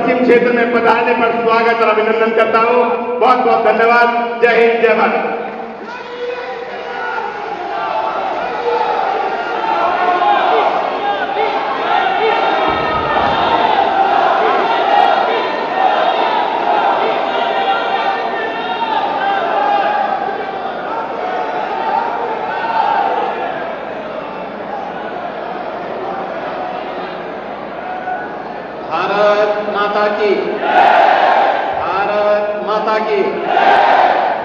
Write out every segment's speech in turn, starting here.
पश्चिम क्षेत्र में पधारने पर स्वागत और अभिनंदन करता हूं। बहुत बहुत धन्यवाद। जय हिंद, जय भारत। भारत माता की, भारत माता की,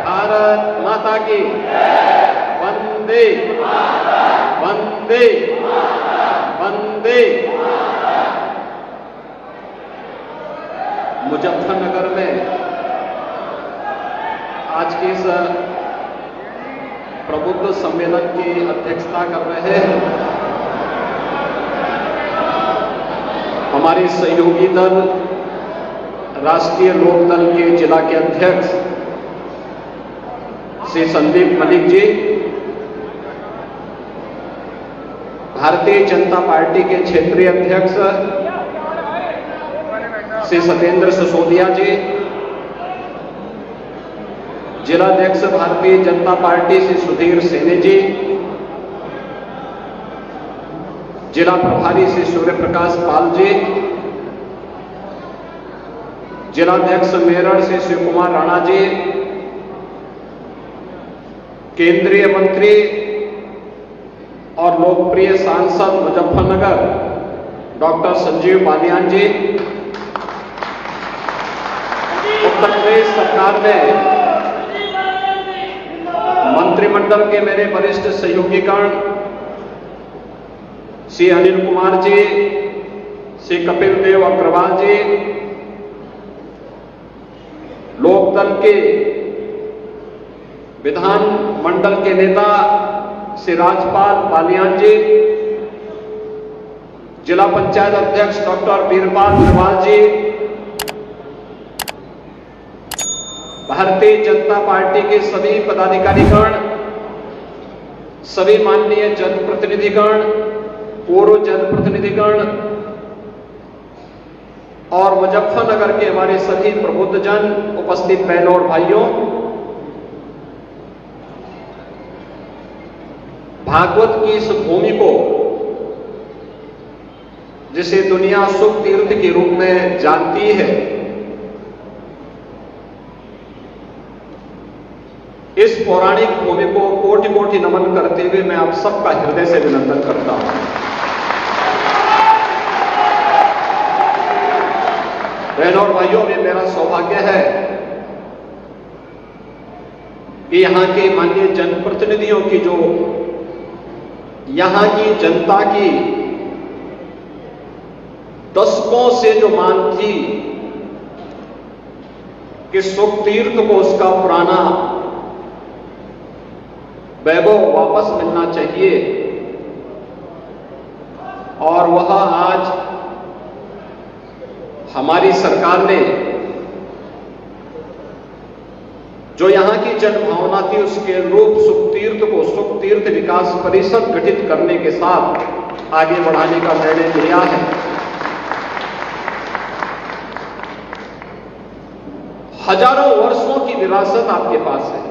भारत माता की, वंदे वंदे वंदे। मुजफ्फरनगर में आज के इस प्रबुद्ध सम्मेलन की अध्यक्षता कर रहे हैं हमारे सहयोगी दल राष्ट्रीय लोकदल के जिला के अध्यक्ष श्री संदीप मलिक जी, भारतीय जनता पार्टी के क्षेत्रीय अध्यक्ष श्री सत्येंद्र सिसोदिया जी, जिलाध्यक्ष भारतीय जनता पार्टी श्री सुधीर सेने जी, जिला प्रभारी श्री सूर्य प्रकाश पाल जी, जिलाध्यक्ष मेरठ श्री शिव कुमार राणा जी, केंद्रीय मंत्री और लोकप्रिय सांसद मुजफ्फरनगर डॉक्टर संजीव बालियान जी, उत्तर प्रदेश सरकार में मंत्रिमंडल के मेरे वरिष्ठ सहयोगीगण श्री अनिल कुमार जी, श्री कपिल देव अग्रवाल जी, लोकदल के विधान मंडल के नेता श्री राजपाल बालियान जी, जिला पंचायत अध्यक्ष डॉक्टर वीरपाल अग्रवाल जी, भारतीय जनता पार्टी के सभी पदाधिकारीगण, सभी माननीय जनप्रतिनिधिगण, पूर्व जनप्रतिनिधिगण और मुजफ्फरनगर के हमारे सभी प्रबुद्ध जन, उपस्थित बहनों और भाइयों, भागवत की इस भूमि को जिसे दुनिया सुख तीर्थ के रूप में जानती है, इस पौराणिक भूमि को कोटि कोटि नमन करते हुए मैं आप सबका हृदय से अभिनंदन करता हूं। बहनों और भाइयों, ये मेरा सौभाग्य है कि यहां के माननीय जनप्रतिनिधियों की जो यहां की जनता की दशकों से जो मांग थी कि सुख तीर्थ को उसका पुराना वैभव वापस मिलना चाहिए, और वह आज हमारी सरकार ने जो यहां की जनभावना थी उसके अनुरूप सुख तीर्थ को सुख तीर्थ विकास परिषद गठित करने के साथ आगे बढ़ाने का निर्णय लिया है। हजारों वर्षों की विरासत आपके पास है।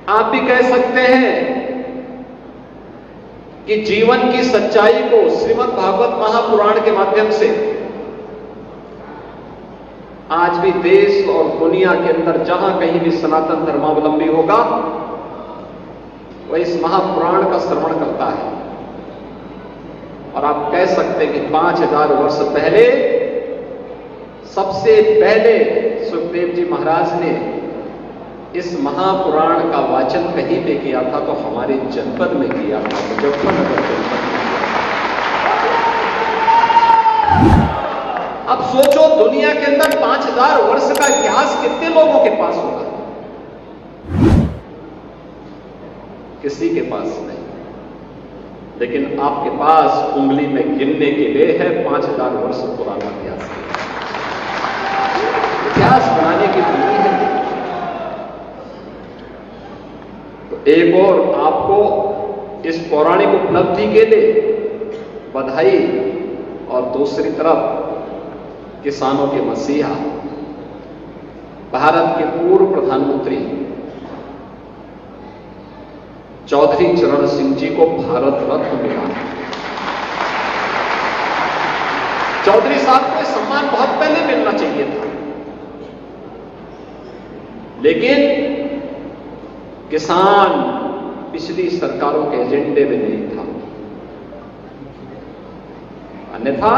आप भी कह सकते हैं कि जीवन की सच्चाई को श्रीमद् भागवत महापुराण के माध्यम से आज भी देश और दुनिया के अंदर जहां कहीं भी सनातन धर्मावलंबी होगा वह इस महापुराण का श्रवण करता है। और आप कह सकते हैं कि 5000 वर्ष पहले सबसे पहले सुखदेव जी महाराज ने इस महापुराण का वाचन कहीं पे किया था तो हमारे जनपद में किया था, मुजफ्फरनगर जनपद में। अब सोचो दुनिया के अंदर 5000 वर्ष का इतिहास कितने लोगों के पास होगा? किसी के पास नहीं। लेकिन आपके पास उंगली में गिनने के लिए है 5000 वर्ष पुराना इतिहास। इतिहास बनाने की भूमि है। तो एक और आपको इस पौराणिक उपलब्धि के लिए बधाई और दूसरी तरफ किसानों के मसीहा भारत के पूर्व प्रधानमंत्री चौधरी चरण सिंह जी को भारत रत्न मिला। चौधरी साहब को सम्मान बहुत पहले मिलना चाहिए था, लेकिन किसान पिछली सरकारों के एजेंडे में नहीं था, अन्यथा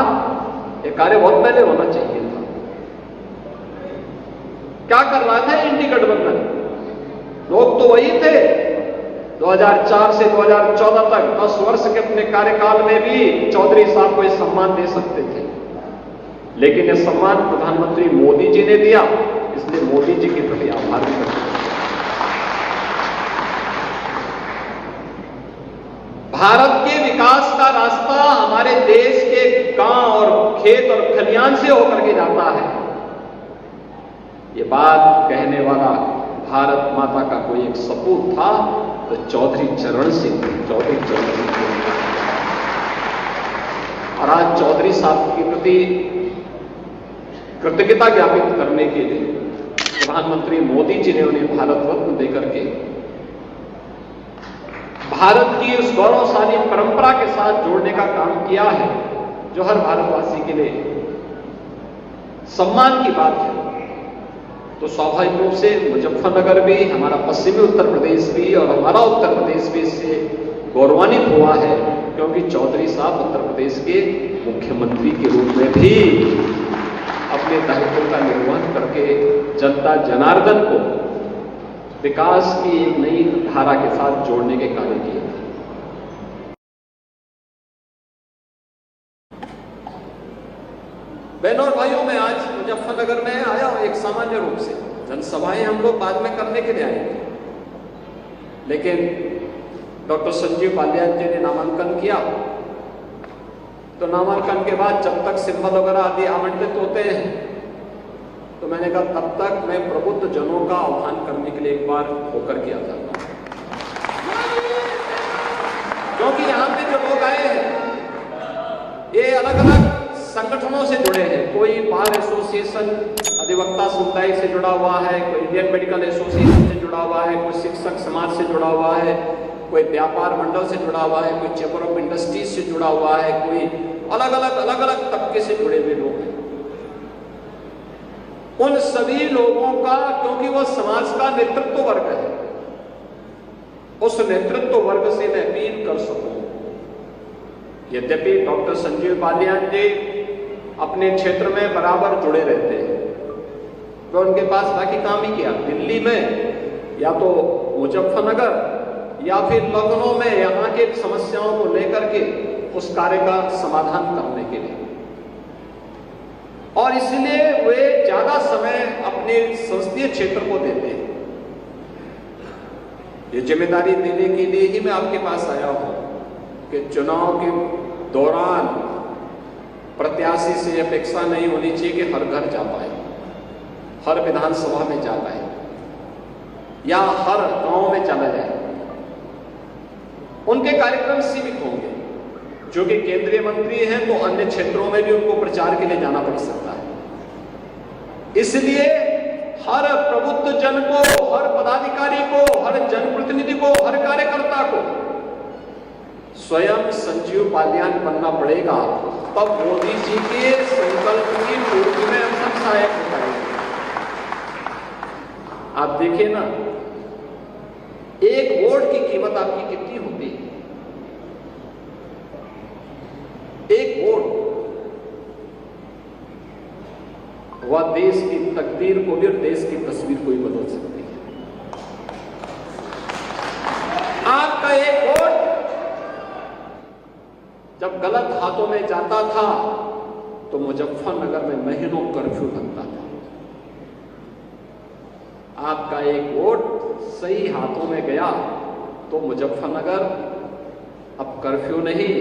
यह कार्य बहुत पहले होना चाहिए था। क्या कर रहा था इंडी गठबंधन? लोग तो वही थे 2004 से 2014 तक 10 वर्ष के अपने कार्यकाल में भी चौधरी साहब को यह सम्मान दे सकते थे, लेकिन यह सम्मान प्रधानमंत्री मोदी जी ने दिया, इसलिए मोदी जी के प्रति आभार व्यक्त करते हैं। भारत के विकास का रास्ता हमारे देश के गांव और खेत और खलियान से होकर के जाता है। ये बात कहने वाला भारत माता का कोई एक सपूत था तो चौधरी चरण सिंह और आज चौधरी साहब के प्रति कृतज्ञता ज्ञापित करने के लिए प्रधानमंत्री मोदी जी ने उन्हें भारत रत्न देकर के भारत की उस गौरवशाली परंपरा के साथ जोड़ने का काम किया है, जो हर भारतवासी के लिए सम्मान की बात है। तो स्वाभाविक रूप से मुजफ्फरनगर भी, हमारा पश्चिमी उत्तर प्रदेश भी और हमारा उत्तर प्रदेश भी इससे गौरवान्वित हुआ है, क्योंकि चौधरी साहब उत्तर प्रदेश के मुख्यमंत्री के रूप में भी अपने दायित्व का निर्वहन करके जनता जनार्दन को विकास की एक नई धारा के साथ जोड़ने के कार्य किए थे। बहनों और भाइयों, मैं आज मुजफ्फरनगर में आया हूं एक सामान्य रूप से। जनसभाएं हम लोग बाद में करने के लिए आएंगे, लेकिन डॉक्टर संजीव बालियान जी ने नामांकन किया, तो नामांकन के बाद जब तक सिंबल वगैरह आदि आवंटित होते हैं, तो मैंने कहा तब तक मैं प्रबुद्ध जनों का आह्वान करने के लिए एक बार होकर के आता हूं, क्योंकि यहां पे जो लोग आए हैं ये अलग अलग संगठनों से जुड़े हैं। कोई बार एसोसिएशन अधिवक्ता समुदाय से जुड़ा हुआ है, कोई इंडियन मेडिकल एसोसिएशन से जुड़ा हुआ है, कोई शिक्षक समाज से जुड़ा हुआ है, कोई व्यापार मंडल से जुड़ा हुआ है, कोई चैम्बर ऑफ इंडस्ट्रीज से जुड़ा हुआ है, कोई अलग अलग तबके से जुड़े हुए लोग हैं। उन सभी लोगों का, क्योंकि वह समाज का नेतृत्व वर्ग है, उस नेतृत्व वर्ग से मैं अपील कर सकूं। यद्यपि डॉक्टर संजीव बालियान जी अपने क्षेत्र में बराबर जुड़े रहते हैं, तो उनके पास बाकी काम ही किया, दिल्ली में या तो मुजफ्फरनगर या फिर लखनऊ में यहां के समस्याओं को लेकर के उस कार्य का समाधान करने के लिए, और इसलिए वे ज्यादा समय अपने संसदीय क्षेत्र को देते हैं। ये जिम्मेदारी देने के लिए ही मैं आपके पास आया हूं कि चुनाव के दौरान प्रत्याशी से अपेक्षा नहीं होनी चाहिए कि हर घर जा पाए, हर विधानसभा में जा पाए या हर गांव में चला जाए। उनके कार्यक्रम सीमित होंगे, जो कि केंद्रीय मंत्री हैं तो अन्य क्षेत्रों में भी उनको प्रचार के लिए जाना पड़ सकता है। इसलिए हर प्रबुद्ध जन को, हर पदाधिकारी को, हर जनप्रतिनिधि को, हर कार्यकर्ता को स्वयं संजीव बालियान बनना पड़ेगा, तब मोदी जी के संकल्प की पूर्ति में हम सब सहायक हो पाएंगे। आप देखिए ना, एक वोट की कीमत आपकी कितनी होती है? एक वोट वह देश की तकदीर को भी और देश की तस्वीर को भी बदल सकती है। आपका एक वोट जब गलत हाथों में जाता था तो मुजफ्फरनगर में महीनों कर्फ्यू लगता था। आपका एक वोट सही हाथों में गया तो मुजफ्फरनगर अब कर्फ्यू नहीं,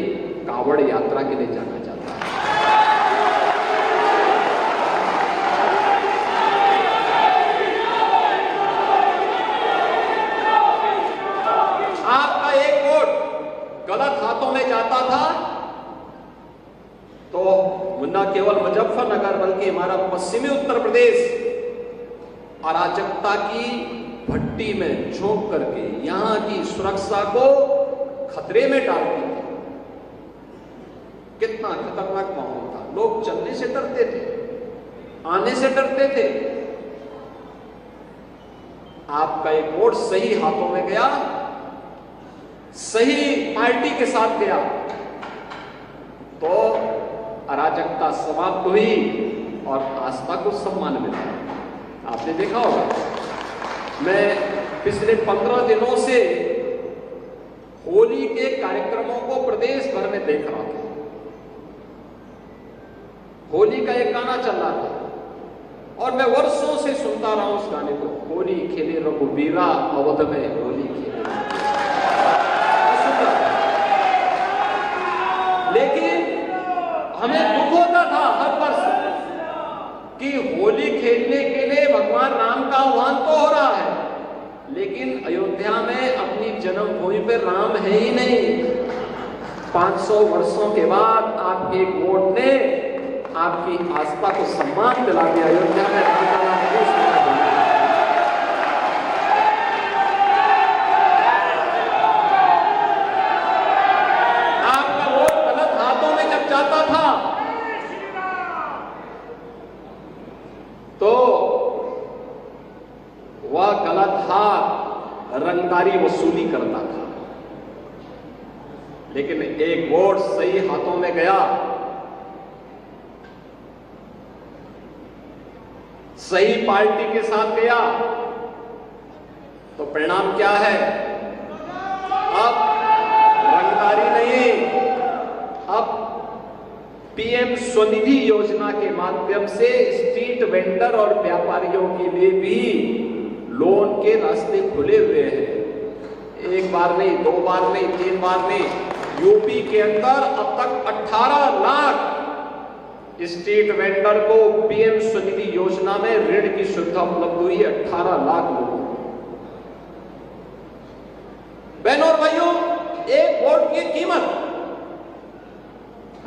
कावड़ यात्रा के लिए जाना चाहता है। आपका एक वोट गलत हाथों में जाता था तो न केवल मुजफ्फरनगर बल्कि हमारा पश्चिमी उत्तर प्रदेश अराजकता की भट्टी में झोंक करके यहां की सुरक्षा को खतरे में डालती थी। कितना खतरनाक माहौल था, लोग चलने से डरते थे, आने से डरते थे। आपका एक वोट सही हाथों में गया, सही पार्टी के साथ गया तो अराजकता समाप्त हुई और आस्था को सम्मान मिला। आपने देखा होगा, मैं पिछले 15 दिनों से होली के कार्यक्रमों को प्रदेश भर में देख रहा था। होली का एक गाना चल रहा था और मैं वर्षों से सुनता रहा उस गाने को, होली खेले रघुबीरा अवध में होली खेले। लेकिन हमें दुख होता था हर वर्ष कि होली खेलने के लिए भगवान राम का आह्वान तो हो रहा है, लेकिन अयोध्या में अपनी जन्मभूमि पर राम है ही नहीं। 500 वर्षों के बाद आपके एक वोट ने आपकी आस्था को सम्मान दिला दिया। अयोध्या में राम का नाम नहीं सुना जाता। आपका वोट गलत हाथों में जब जाता था तो वह गलत हाथ रंगदारी वसूली करता था, लेकिन एक वोट सही हाथों में गया, सही पार्टी के साथ गया तो परिणाम क्या है? अब रंगदारी नहीं, अब पीएम स्वनिधि योजना के माध्यम से स्ट्रीट वेंडर और व्यापारियों के लिए भी लोन के रास्ते खुले हुए हैं। एक बार नहीं, 2 बार नहीं, 3 बार नहीं, यूपी के अंदर अब तक 18 लाख स्ट्रीट वेंडर को पीएम स्वनिधि योजना में ऋण की सुविधा उपलब्ध हुई है। 18 लाख लोगों को। बहनों और भाइयों, एक वोट की कीमत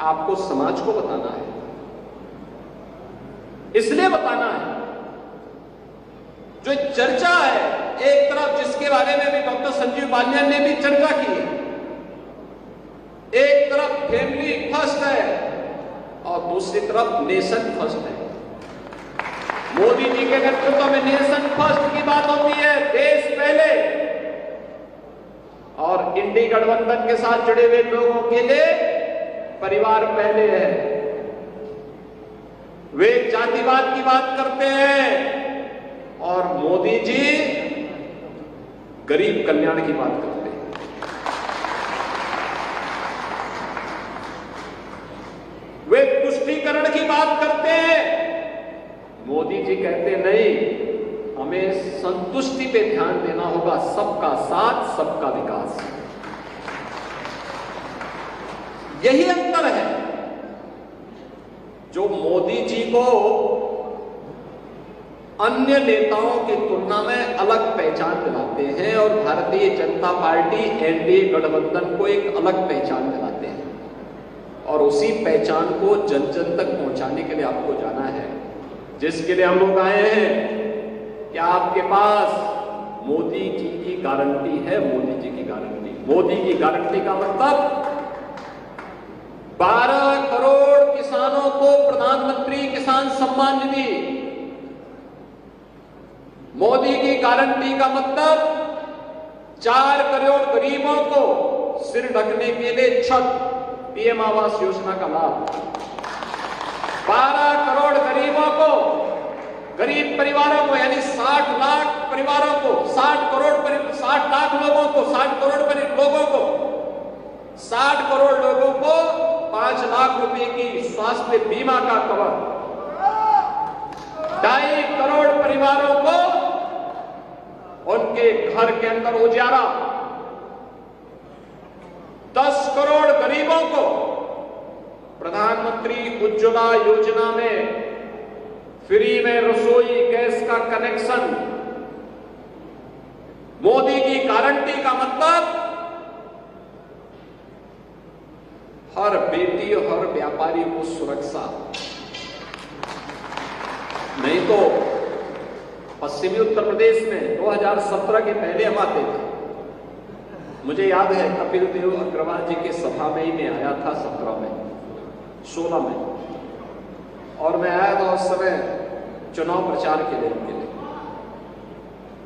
आपको समाज को बताना है, इसलिए बताना है। जो चर्चा है एक तरफ, जिसके बारे में भी डॉक्टर संजीव बालियान ने भी चर्चा की है, एक तरफ फैमिली फर्स्ट है और दूसरी तरफ नेशन फर्स्ट है। मोदी जी के नेतृत्व में नेशन फर्स्ट की बात होती है, देश पहले, और इंडी गठबंधन के साथ जुड़े हुए लोगों के लिए परिवार पहले है। वे जातिवाद की बात करते हैं और मोदी जी गरीब कल्याण की बात करते हैं। वे तुष्टीकरण की बात करते हैं, मोदी जी कहते नहीं, हमें संतुष्टि पे ध्यान देना होगा, सबका साथ सबका विकास। यही अंतर है जो मोदी जी को अन्य नेताओं की तुलना में अलग पहचान दिलाते हैं और भारतीय जनता पार्टी एनडीए गठबंधन को एक अलग पहचान दिलाते हैं। और उसी पहचान को जन जन तक पहुंचाने के लिए आपको जाना है, जिसके लिए हम लोग आए हैं कि आपके पास मोदी जी की गारंटी है। मोदी जी की गारंटी, मोदी की गारंटी का मतलब 12 करोड़ किसानों को प्रधानमंत्री किसान सम्मान निधि। मोदी की गारंटी का मतलब 4 करोड़ गरीबों को सिर ढकने के लिए छत, पीएम आवास योजना का लाभ। 12 करोड़ गरीबों को, गरीब परिवारों को, यानी 60 लाख परिवारों को, 60 लाख लोगों को, 60 करोड़ लोगों को, 60 करोड़ लोगों को 5 लाख रुपए की स्वास्थ्य बीमा का कवर, 2.5 करोड़ परिवारों को उनके घर के अंदर उजाला, 10 करोड़ गरीबों को प्रधानमंत्री उज्ज्वला योजना में फ्री में रसोई गैस का कनेक्शन। मोदी की गारंटी का मतलब हर बेटी और हर व्यापारी को सुरक्षा, नहीं तो पश्चिमी उत्तर प्रदेश में 2017 के पहले हम आते थे। मुझे याद है कपिल देव अग्रवाल जी की सभा में ही मैं आया था 16 में, और मैं आया था उस समय चुनाव प्रचार के लिए।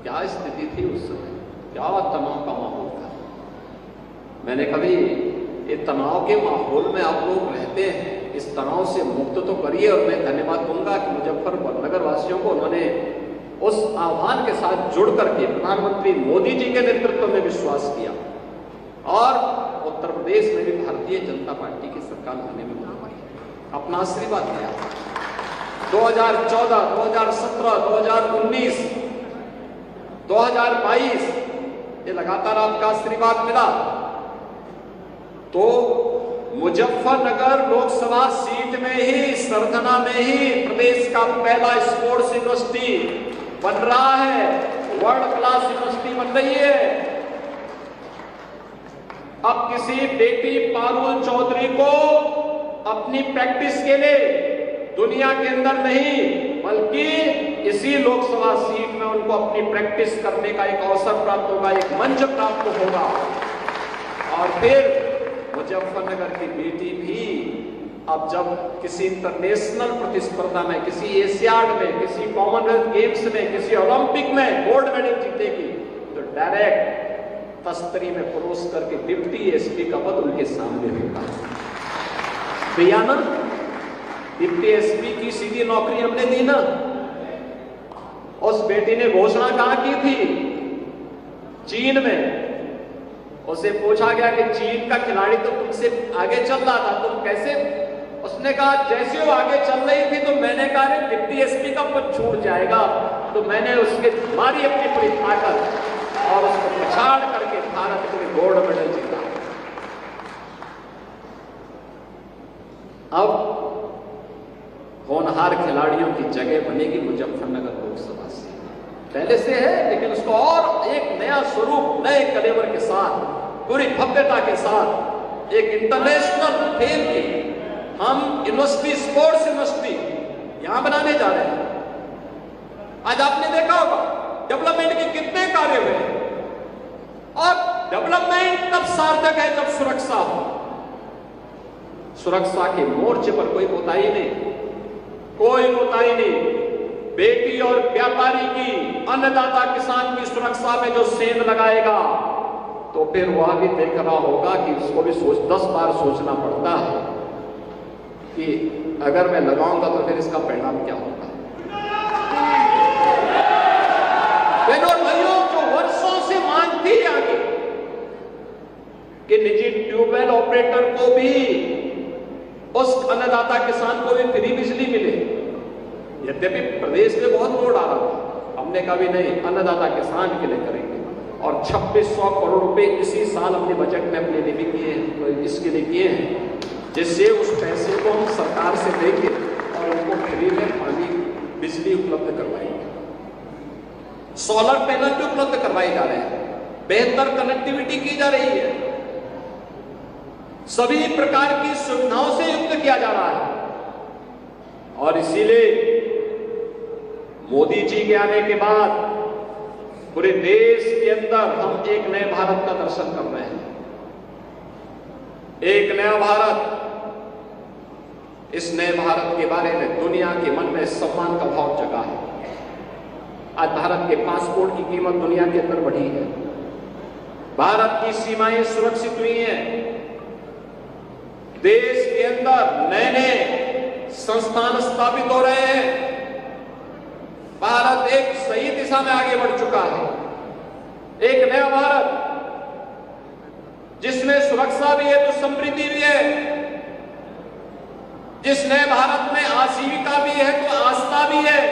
क्या स्थिति थी उस समय, क्या तनाव का माहौल था। मैंने कभी ये तनाव के माहौल में आप लोग रहते हैं, इस तनाव से मुक्त तो करिए। और मैं धन्यवाद दूंगा कि मुजफ्फरपुर नगर वासियों को उन्होंने उस आह्वान के साथ जुड़ करके प्रधानमंत्री मोदी जी के नेतृत्व में विश्वास किया और उत्तर प्रदेश में भी भारतीय जनता पार्टी की सरकार लाने में अपना आशीर्वाद दिया। 2014, 2017, 2019, 2022 ये लगातार आपका आशीर्वाद मिला तो मुजफ्फरनगर लोकसभा सीट में ही, सरथना में ही प्रदेश का पहला स्पोर्ट्स यूनिवर्सिटी बन रहा है, वर्ल्ड क्लास यूनिवर्सिटी बन रही है। अब किसी बेटी पारुल चौधरी को अपनी प्रैक्टिस के लिए दुनिया के अंदर नहीं, बल्कि इसी लोकसभा सीट में उनको अपनी प्रैक्टिस करने का एक अवसर प्राप्त होगा, एक मंच प्राप्त होगा। और फिर मुजफ्फरनगर की बेटी भी अब जब किसी इंटरनेशनल प्रतिस्पर्धा में, किसी एशियाड में, किसी कॉमनवेल्थ गेम्स में, किसी ओलंपिक में गोल्ड मेडल जीतेगी तो डायरेक्ट तस्तरी में परोस करके डिप्टी एसपी का पद उनके सामने होगा। दयानंद डिप्टी एसपी की सीधी नौकरी हमने दी ना। उस बेटी ने घोषणा कहां की थी? चीन में। उसे पूछा गया कि चीन का खिलाड़ी तो तुमसे आगे चल रहा था, तुम कैसे? उसने कहा जैसे वो आगे चल रही थी तो मैंने कहा डिप्टी एसपी का पद छूट जाएगा, तो मैंने उसके मारी अपनी पूरी ताकत और उसको पछाड़ करके भारत को गोल्ड मेडल जीता। अब होनहार खिलाड़ियों की जगह बनेगी मुजफ्फरनगर लोकसभा से, पहले से है लेकिन उसको और एक नया स्वरूप, नए कलेवर के साथ, पूरी भव्यता के साथ, एक इंटरनेशनल खेल की हम यूनिवर्सिटी, स्पोर्ट्स यूनिवर्सिटी यहां बनाने जा रहे हैं। आज आपने देखा होगा डेवलपमेंट के कितने कार्य हुए, और डेवलपमेंट तब सार्थक है जब सुरक्षा हो। सुरक्षा के मोर्चे पर कोई कोताही नहीं, कोई कोताही नहीं। बेटी और व्यापारी की, अन्नदाता किसान की सुरक्षा में जो सेंध लगाएगा तो फिर वह भी देख रहा होगा कि उसको भी 10 बार सोचना पड़ता है कि अगर मैं लगाऊंगा तो फिर इसका परिणाम क्या होगा। बहनों और भाइयों, जो वर्षों से मांग थी आगे कि निजी ट्यूबवेल ऑपरेटर को भी, उस अन्नदाता किसान को भी फ्री बिजली मिले। यद्यपि प्रदेश में बहुत बोर्ड आ रहा था, हमने कहा भी नहीं, अन्नदाता किसान के लिए करेंगे। और 2600 करोड़ रुपए इसी साल अपने बजट में अपने लिए भी किए हैं, तो इसके लिए किए हैं, जिससे उस पैसे को हम सरकार से देंगे और उनको फ्री में पानी, बिजली उपलब्ध करवाएंगे। सोलर पैनल भी उपलब्ध करवाए जा रहे हैं, बेहतर कनेक्टिविटी की जा रही है, सभी प्रकार की सुविधाओं से युक्त किया जा रहा है। और इसीलिए मोदी जी के आने के बाद पूरे देश के अंदर हम एक नए भारत का दर्शन कर रहे हैं। एक नया भारत, इस नए भारत के बारे में दुनिया के मन में सम्मान का भाव जगा है। आज भारत के पासपोर्ट की कीमत दुनिया के अंदर बढ़ी है, भारत की सीमाएं सुरक्षित हुई हैं, देश के अंदर नए नए संस्थान स्थापित हो रहे हैं। भारत एक सही दिशा में आगे बढ़ चुका है। एक नया भारत जिसमें सुरक्षा भी है तो समृद्धि भी है, जिस नए भारत में आजीविका भी है तो आस्था भी है।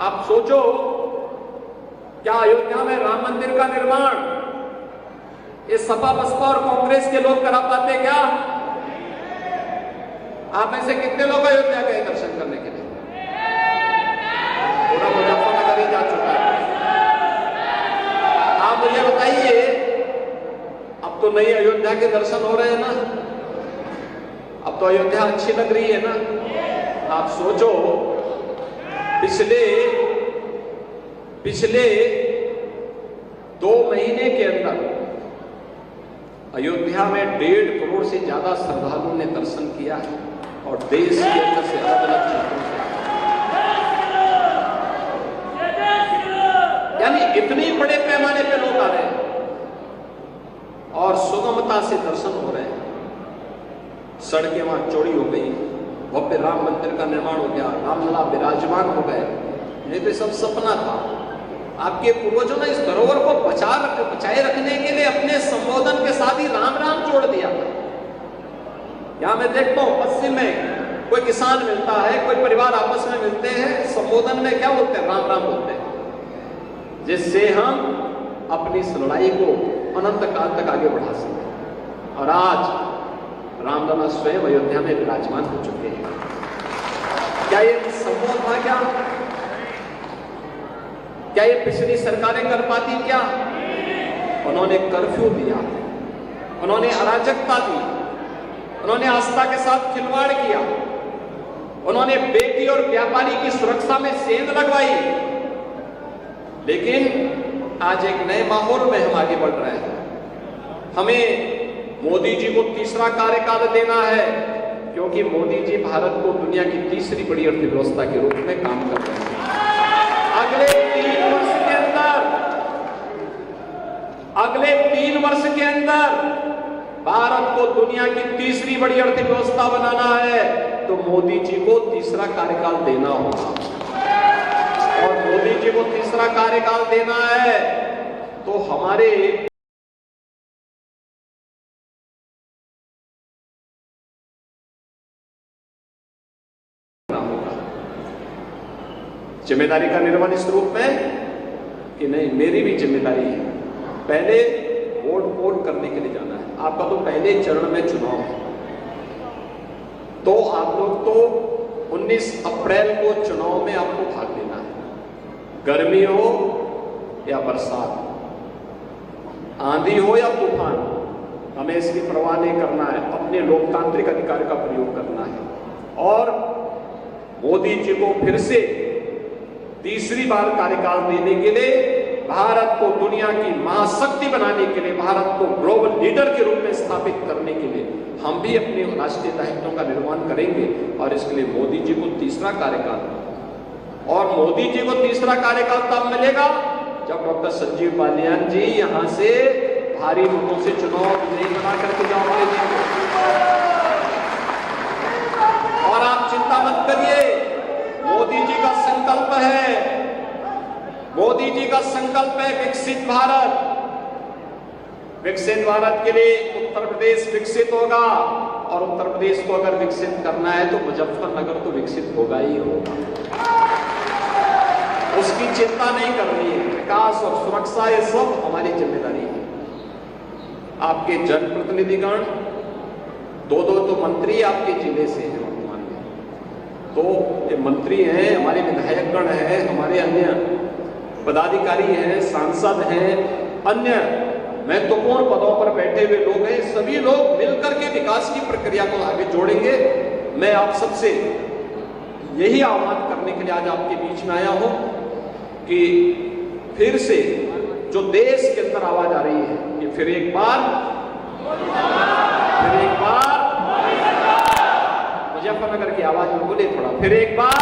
आप सोचो, क्या अयोध्या में राम मंदिर का निर्माण ये सपा, बसपा और कांग्रेस के लोग करा पाते क्या? आप में से कितने लोग अयोध्या गए दर्शन करने के लिए? पूरा मुजफ्फरनगर ही जा चुका है। आप मुझे बताइए, अब तो नई अयोध्या के दर्शन हो रहे हैं ना। तो अयोध्या अच्छी लग रही है ना? आप सोचो, पिछले 2 महीने के अंदर अयोध्या में 1.5 करोड़ से ज्यादा श्रद्धालुओं ने दर्शन किया है और देश के अंदर से अलग अलग क्षेत्रों से, यानी इतने बड़े पैमाने पे लोग आ रहे हैं और सुगमता से दर्शन हो रहे हैं। सड़कें वहां चौड़ी हो गई, भव्य राम मंदिर का निर्माण हो गया, रामलला विराजमान हो गए। ये तो सब सपना था। आपके पूर्वजों ने इस धरोहर को बचाए रखने के लिए अपने संबोधन के साथ ही राम राम जोड़ दिया था। यहां मैं देखता हूं पश्चिम में कोई किसान मिलता है, कोई परिवार आपस में मिलते हैं, संबोधन में क्या बोलते हैं? राम राम बोलते हैं, जिससे हम अपनी इस लड़ाई को अनंत काल तक आगे बढ़ा सकें। और आज रामलला स्वयं अयोध्या में विराजमान हो चुके हैं। क्या ये संभव था? क्या ये पिछली सरकारें कर पाती? क्या उन्होंने कर्फ्यू दिया, उन्होंने अराजकता दी, उन्होंने आस्था के साथ खिलवाड़ किया, उन्होंने बेटी और व्यापारी की सुरक्षा में सेंध लगवाई। लेकिन आज एक नए माहौल में हम आगे बढ़ रहे हैं। हमें मोदी जी को तीसरा कार्यकाल देना है, क्योंकि मोदी जी भारत को दुनिया की तीसरी बड़ी अर्थव्यवस्था के रूप में काम कर रहे हैं। अगले 3 वर्ष के अंदर भारत को दुनिया की तीसरी बड़ी अर्थव्यवस्था बनाना है, तो मोदी जी को तीसरा कार्यकाल देना होगा। और मोदी जी को तीसरा कार्यकाल देना है तो हमारे जिम्मेदारी का निर्वहन इस रूप में कि नहीं, मेरी भी जिम्मेदारी है। पहले वोट करने के लिए जाना है। आपका तो पहले चरण में चुनाव है, तो आप लोग तो 19 अप्रैल को चुनाव में आपको भाग लेना है। गर्मी हो या बरसात, आंधी हो या तूफान, हमें इसकी परवाह नहीं करना है। अपने लोकतांत्रिक अधिकार का प्रयोग करना है और मोदी जी को फिर से तीसरी बार कार्यकाल देने के लिए, भारत को दुनिया की महाशक्ति बनाने के लिए, भारत को ग्लोबल लीडर के रूप में स्थापित करने के लिए हम भी अपने राष्ट्रीय दायित्वों का निर्वहन करेंगे। और इसके लिए मोदी जी को तीसरा कार्यकाल, और मोदी जी को तीसरा कार्यकाल तब मिलेगा जब डॉक्टर संजीव बालियान जी यहां से भारी मतों से चुनाव नहीं बना करके जाओगे। और आप चिंता मत करिए, मोदी जी का संकल्प है, मोदी जी का संकल्प है विकसित भारत। विकसित भारत के लिए उत्तर प्रदेश विकसित होगा, और उत्तर प्रदेश को अगर विकसित करना है तो मुजफ्फरनगर तो विकसित होगा ही होगा। उसकी चिंता नहीं करनी है। विकास और सुरक्षा ये सब हमारी जिम्मेदारी है। आपके जनप्रतिनिधिगण, 2 तो मंत्री आपके जिले से हैं वर्तमान में, तो ये मंत्री हैं, हमारे विधायकगण हैं, हमारे अन्य पदाधिकारी हैं, सांसद हैं, अन्य महत्वपूर्ण पदों पर बैठे हुए लोग हैं। सभी लोग मिलकर के विकास की प्रक्रिया को आगे जोड़ेंगे। मैं आप सबसे यही आह्वान करने के लिए आज आपके बीच में आया हूं कि फिर से जो देश के अंदर आवाज आ रही है कि फिर एक बार मुजफ्फरनगर की आवाज में बोले थोड़ा, फिर एक बार